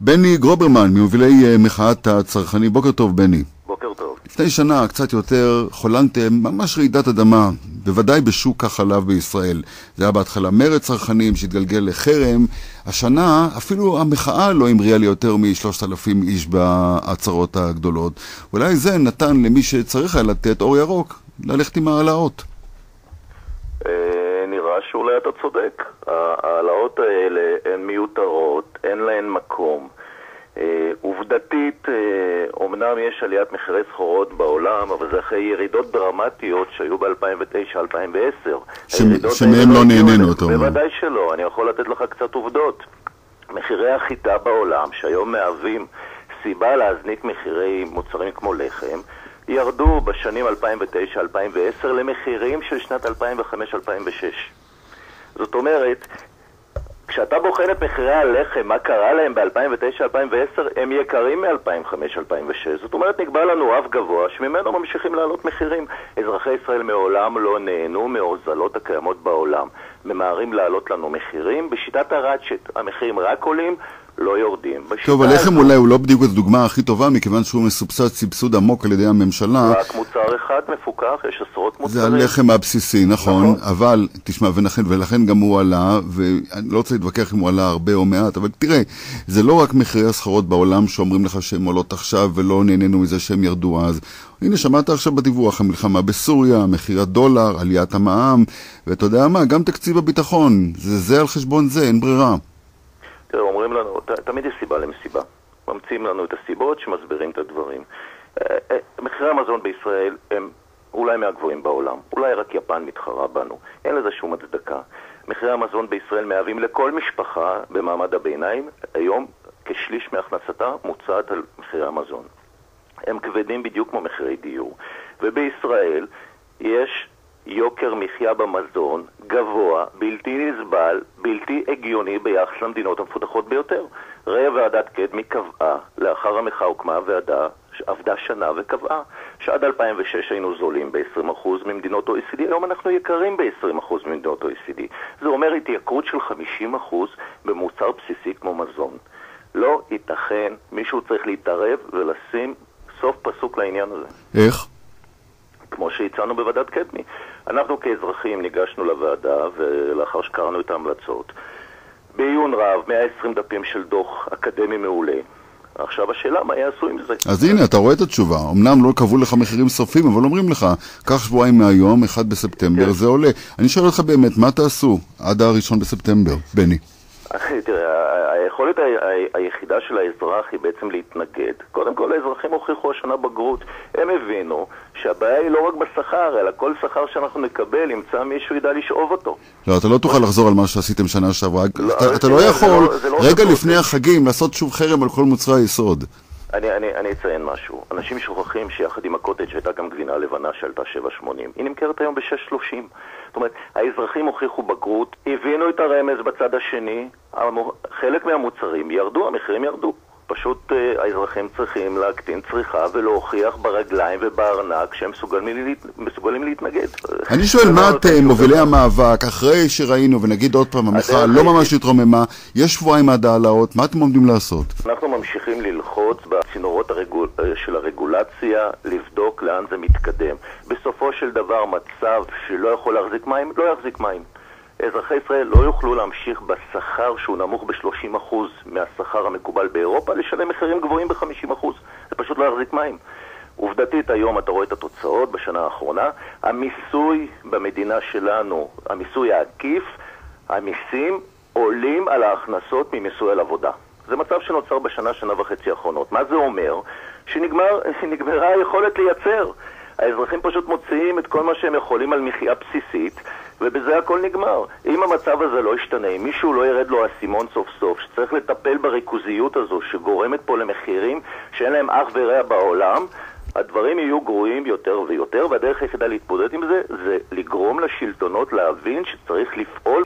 בני גרוברמן, ממובילי מחאת הצרכנים. בוקר טוב, בני. בוקר טוב. לפני שנה, קצת יותר, חולנתם ממש רעידת אדמה, בוודאי בשוק החלב בישראל. זה היה בהתחלה מרד צרכנים שהתגלגל לחרם. השנה, אפילו המחאה לא המריאה לי יותר מ3,000 איש בעצרות הגדולות. אולי זה נתן למי שצריך היה לתת אור ירוק, ללכת עם העלאות. נראה שאולי אתה צודק. העלאות האלה הן מיותרות, אין להן מקום. עובדתית, אומנם יש עליית מחירי סחורות בעולם, אבל זה אחרי ירידות דרמטיות שהיו ב-2009-2010. שמהם לא נהנינו אותו. בוודאי שלא, אני יכול לתת לך קצת עובדות. מחירי החיטה בעולם, שהיום מהווים סיבה להזניק מחירי מוצרים כמו לחם, ירדו בשנים 2009-2010 למחירים של שנת 2005-2006. זאת אומרת, כשאתה בוחן את מחירי הלחם, מה קרה להם ב-2009-2010, הם יקרים מ-2005-2006. זאת אומרת, נקבע לנו רף גבוה שממנו ממשיכים לעלות מחירים. אזרחי ישראל מעולם לא נהנו מהוזלות הקיימות בעולם. ממהרים לעלות לנו מחירים בשיטת הרצ'ט. המחירים רק עולים, לא יורדים. טוב, הלחם אולי הוא לא בדיוק הדוגמה הכי טובה, מכיוון שהוא מסובסד סבסוד עמוק על ידי הממשלה. רק מוצר אחד מפוקח, יש עשרות מוצרים. זה הלחם הבסיסי, נכון, אבל, תשמע, ולכן גם הוא עלה, ואני לא רוצה להתווכח אם הוא עלה הרבה או מעט, אבל תראה, זה לא רק מחירי הסחורות בעולם שאומרים לך שהן עולות עכשיו, ולא נהנינו מזה שהם ירדו אז. הנה, שמעת עכשיו בדיווח, המלחמה בסוריה, מחיר הדולר, עליית המע"מ, ואתה יודע מה, גם תקציב הביטחון, זה על חשבון זה, אין ברירה. תראה, אומרים לנו, תמיד יש סיבה למסיבה. ממציאים לנו את הסיבות שמסבירים את הדברים. מחירי המזון בישראל הם אולי מהגבוהים בעולם. אולי רק יפן מתחרה בנו. אין לזה שום הצדקה. מחירי המזון בישראל מהווים לכל משפחה במעמד הביניים. היום כשליש מהכנסתה מוצעת על מחירי המזון. הם כבדים בדיוק כמו מחירי דיור. ובישראל יש יוקר מחיה במזון גבוה, בלתי נסבל, בלתי הגיוני ביחס למדינות המפותחות ביותר. ראה ועדת קדמי קבעה, לאחר המחאה הוקמה ועדה, עבדה שנה וקבעה שעד 2006 היינו זולים ב-20% ממדינות OECD, היום אנחנו יקרים ב-20% ממדינות OECD. זה אומר התייקרות של 50% במוצר בסיסי כמו מזון. לא ייתכן, מישהו צריך להתערב ולשים סוף פסוק לעניין הזה. איך? כמו שהצענו בוועדת קדמי. אנחנו כאזרחים ניגשנו לוועדה, ולאחר שקראנו את ההמלצות, בעיון רב, 120 דפים של דוח אקדמי מעולה. עכשיו השאלה, מה יעשו עם זה? אז הנה, אתה רואה את התשובה. אמנם לא קבעו לך מחירים סופיים, אבל אומרים לך, קח שבועיים מהיום, 1 בספטמבר, זה עולה. אני שואל אותך באמת, מה תעשו עד 1 בספטמבר, בני? תראה, היכולת היחידה של האזרח היא בעצם להתנגד. קודם כל, האזרחים הוכיחו השנה בגרות. הם הבינו שהבעיה היא לא רק בשכר, אלא כל שכר שאנחנו נקבל, ימצא מישהו ידע לשאוב אותו. לא, אתה לא תוכל לחזור על מה שעשיתם שנה שעברה. אתה לא יכול רגע לפני החגים לעשות שוב חרם על כל מוצרי היסוד. אני אציין משהו. אנשים שוכחים שיחד עם הקוטג' שהייתה גם גבינה לבנה שעלתה 7.80. היא נמכרת היום ב-6.30. זאת אומרת, האזרחים הוכיחו בגרות, הבינו את הרמז בצד השני, חלק מהמוצרים ירדו, המחירים ירדו. פשוט האזרחים צריכים להקטין צריכה ולהוכיח ברגליים ובארנק שהם מסוגלים להתנגד. אני שואל, מה אתם, מובילי המאבק, אחרי שראינו, ונגיד עוד פעם, המחאה לא ממש התרוממה, יש שבועיים עד העלאות, מה אתם עומדים לעשות? אנחנו ממשיכים ללחוץ בצינורות של הרגולציה, לבדוק לאן זה מתקדם. בסופו של דבר, מצב שלא יכול להחזיק מים, לא יחזיק מים. אזרחי ישראל לא יוכלו להמשיך בשכר שהוא נמוך ב-30% מהשכר המקובל באירופה, לשלם מחירים גבוהים ב-50%. זה פשוט לא יחזיק מים. עובדתית היום אתה רואה את התוצאות בשנה האחרונה. המיסוי במדינה שלנו, המיסוי העקיף, המיסים עולים על ההכנסות ממיסוי על עבודה. זה מצב שנוצר שנה וחצי האחרונות. מה זה אומר? שנגמרה היכולת לייצר. האזרחים פשוט מוציאים את כל מה שהם יכולים על מחיה בסיסית, ובזה הכל נגמר. אם המצב הזה לא ישתנה, אם מישהו לא ירד לו הסימון סוף סוף, שצריך לטפל בריכוזיות הזו שגורמת פה למחירים שאין להם אח ורע בעולם, הדברים יהיו גרועים יותר ויותר, והדרך היחידה להתמודד עם זה, זה לגרום לשלטונות להבין שצריך לפעול